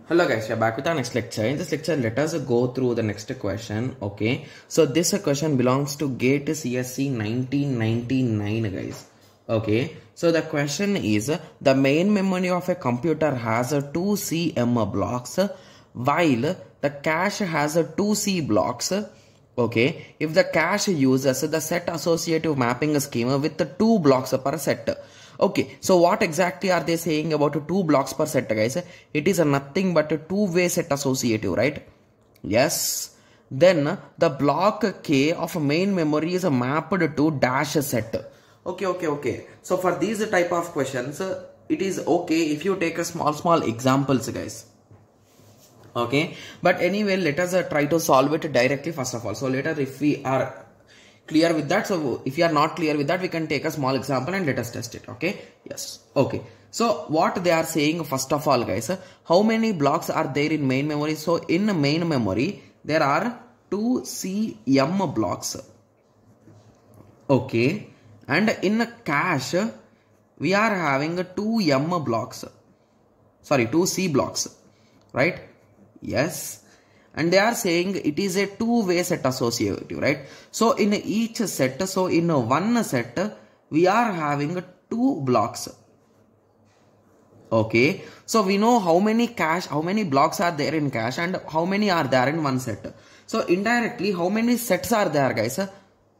Hello guys, we are back with our next lecture. In this lecture, let us go through the next question. Okay, so this question belongs to GATE CSC 1999 guys. Okay, so the question is the main memory of a computer has a 2 CM blocks while the cache has a 2C blocks. Okay, if the cache uses the set associative mapping schema with the 2 blocks per set. Okay, so what exactly are they saying about 2 blocks per set, guys? It is nothing but a two-way set associative, right? Yes. Then the block K of main memory is mapped to dash set. Okay. So for these type of questions, it is okay if you take a small examples, guys. Okay, but anyway, let us try to solve it directly first of all. So later, if we are clear with that, so if you are not clear with that, we can take a small example and let us test it. Okay, yes. Okay, so what they are saying first of all, guys, how many blocks are there in main memory? So in main memory there are 2CM blocks. Okay, and in cache we are having 2M blocks, sorry, 2C blocks, right? Yes. And they are saying it is a two-way set associative, right? So in each set, so in one set, we are having 2 blocks. Okay, so we know how many blocks are there in cache and how many are there in one set. So indirectly, how many sets are there, guys?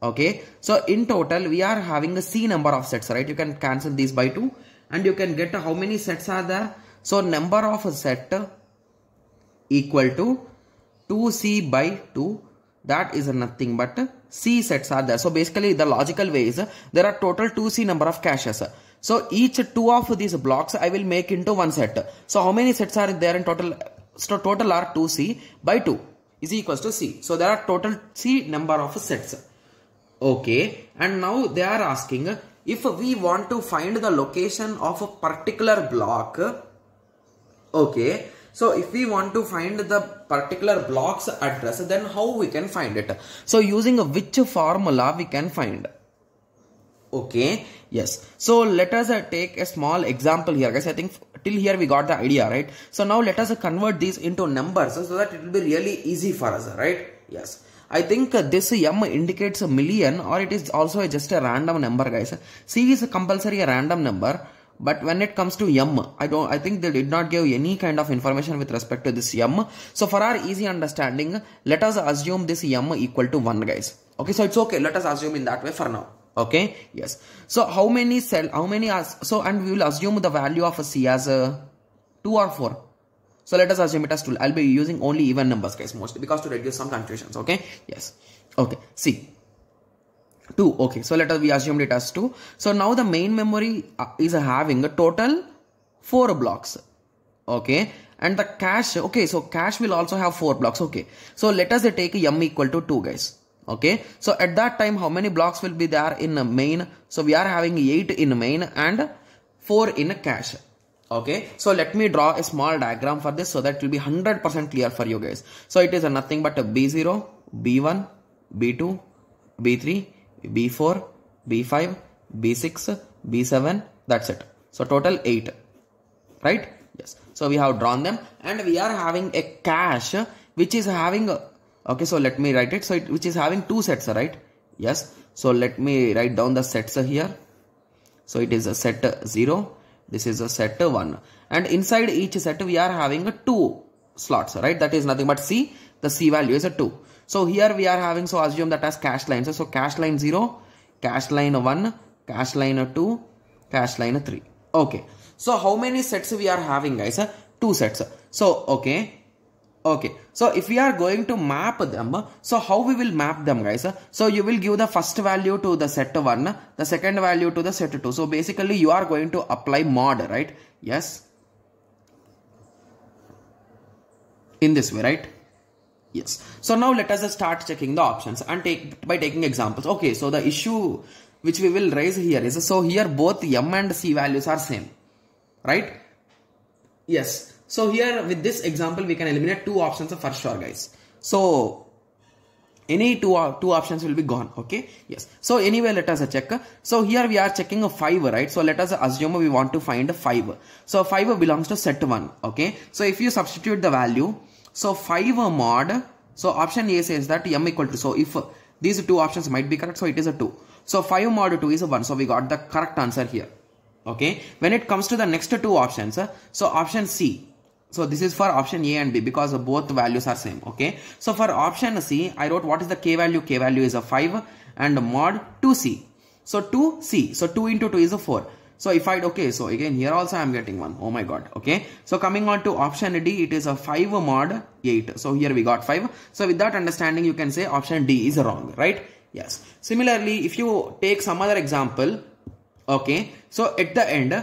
Okay, so in total, we are having a C number of sets, right? You can cancel these by 2 and you can get how many sets are there. So number of a set equal to 2C by 2, that is nothing but C sets are there. So basically the logical way is there are total 2C number of caches. So each 2 of these blocks I will make into one set. So how many sets are there in total? So total are 2C by 2 is equals to C. So there are total C number of sets. Okay, and now they are asking if we want to find the location of a particular block. Okay, so if we want to find the particular block's address, then how we can find it? So using which formula we can find? Okay, yes. So let us take a small example here, guys. I think till here we got the idea, right? So now let us convert these into numbers so that it will be really easy for us, right? Yes. I think this M indicates a million, or it is also just a random number, guys. C is compulsory a random number. But when it comes to M, I think they did not give any kind of information with respect to this M. So for our easy understanding, let us assume this M equal to 1, guys. Okay, so it's okay. Let us assume in that way for now. Okay, yes. So and we will assume the value of a C as 2 or 4. So let us assume it as 2. I'll be using only even numbers, guys, mostly because to reduce some confusions. Okay, yes. Okay, C. 2. Okay, so let us we assumed it as 2. So now the main memory is having a total 4 blocks. Okay, and the cache, okay, so cache will also have 4 blocks. Okay, so let us take M equal to 2, guys. Okay, so at that time how many blocks will be there in main? So we are having 8 in main and 4 in cache. Okay, so let me draw a small diagram for this so that it will be 100% clear for you guys. So it is nothing but a B0, B1, B2, B3, B4, B5, B6, B7, that's it. So total 8, right? Yes. So we have drawn them and we are having a cache which is having, okay, so let me write it. So which is having 2 sets, right? Yes. So let me write down the sets here. So it is a set 0. This is a set 1. And inside each set we are having 2 slots, right? That is nothing but C. The C value is a 2. So here we are having, so assume that as cache lines. So cache line 0, cache line 1, cache line 2, cache line 3. Okay. So how many sets we are having, guys? 2 sets. So, okay. So if we are going to map them, so how we will map them, guys? So you will give the first value to the set 1, the second value to the set 2. So basically you are going to apply mod, right? Yes. In this way, right? Yes. So now let us start checking the options and by taking examples. Okay, so the issue which we will raise here is, so here both M and C values are same, right? Yes. So here with this example we can eliminate 2 options for sure, guys. So any two options will be gone. Okay, yes. So anyway, let us check. So here we are checking a 5, right? So let us assume we want to find a 5. So 5 belongs to set 1. Okay, so if you substitute the value, so 5 mod, so option A says that m equal to, so if these two options might be correct, so it is a 2. So 5 mod 2 is a 1. So we got the correct answer here. Okay, when it comes to the next two options, so option C, so this is for option A and B because both values are same. Okay, so for option C, I wrote what is the k value. K value is a 5 and mod 2C. So 2C, so 2 into 2 is a 4. So if I, okay, so again here also I am getting 1. Oh my god. Okay, so coming on to option D, it is a 5 mod 8. So here we got 5. So with that understanding, you can say option D is wrong, right? Yes. Similarly, if you take some other example, okay, so at the end,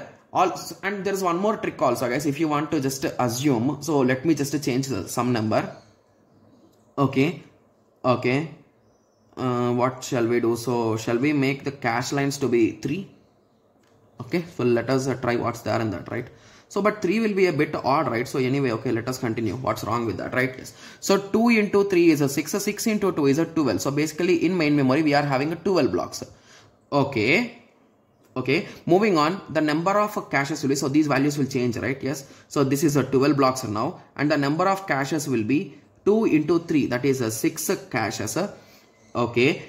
and there is one more trick also, guys. If you want to just assume, so let me just change some number. Okay, okay. What shall we do? So shall we make the cache lines to be 3? Okay, so let us try what's there in that, right? So but 3 will be a bit odd, right? So anyway, okay, let us continue. What's wrong with that, right? Yes. So 2 into 3 is a 6. 6 into 2 is a 12. So basically in main memory we are having a 12 blocks. Okay. Okay, moving on, the number of caches will be, so these values will change, right? Yes. So this is a 12 blocks now, and the number of caches will be 2 into 3, that is a 6 caches. Okay,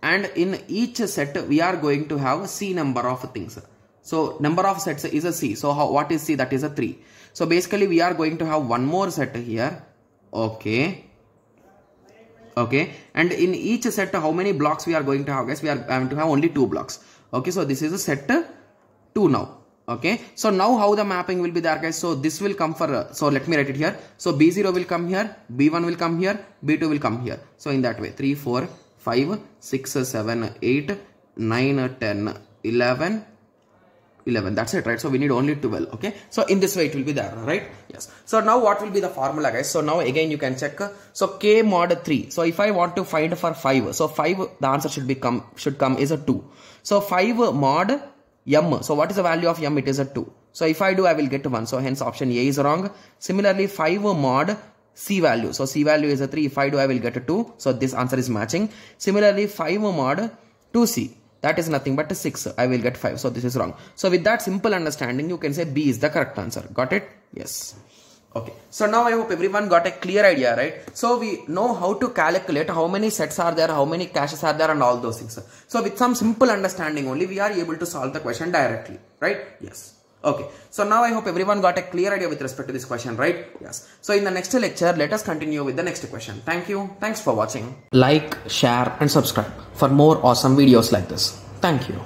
and in each set we are going to have a C number of things. So number of sets is a C. So what is C? That is a 3. So basically we are going to have one more set here. Okay. Okay, and in each set how many blocks we are going to have, guys? We are going to have only 2 blocks. Okay, so this is a set 2 now. Okay, so now how the mapping will be there, guys? So this will come for, so let me write it here. So B0 will come here, B1 will come here, B2 will come here. So in that way, 3, 4, 5, 6, 7, 8, 9, 10, 11, that's it, right? So we need only 12. Okay, so in this way it will be there, right? Yes. So now what will be the formula, guys? So now again you can check. So k mod 3. So if I want to find for 5, so 5, the answer should come is a 2. So 5 mod m. So what is the value of m? It is a 2. So if I do, I will get 1. So hence option A is wrong. Similarly 5 mod C value. So C value is a 3. If I do, I will get a 2. So this answer is matching. Similarly 5 mod 2C. That is nothing but a 6. I will get 5. So this is wrong. So with that simple understanding, you can say B is the correct answer. Got it? Yes. Okay. So now I hope everyone got a clear idea, right? So we know how to calculate how many sets are there, how many caches are there and all those things. So with some simple understanding only, we are able to solve the question directly, right? Yes. Okay. So now I hope everyone got a clear idea with respect to this question, right? Yes. So in the next lecture, let us continue with the next question. Thank you. Thanks for watching. Like, share and subscribe for more awesome videos like this. Thank you.